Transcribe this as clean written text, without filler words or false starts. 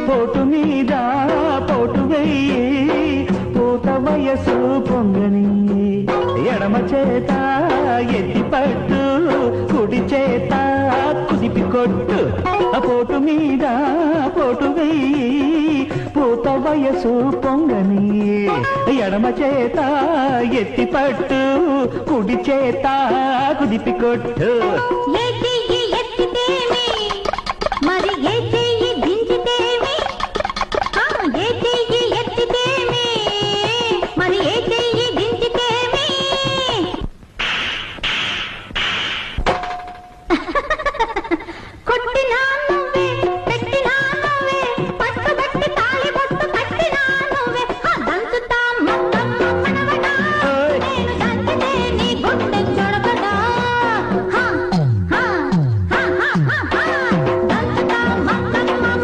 పోటు మీద పోటు వెయ్యి పూత వయసు పొంగని ఎడమ చేత ఎత్తి పట్టు కుడి చేత కుదిపి కొట్టు పోటు మీద పోటు వెయ్యి పూత వయసు పొంగని ఎడమ చేత ఎత్తి పట్టు కుడి చేత కుదిపి కొట్టు మరి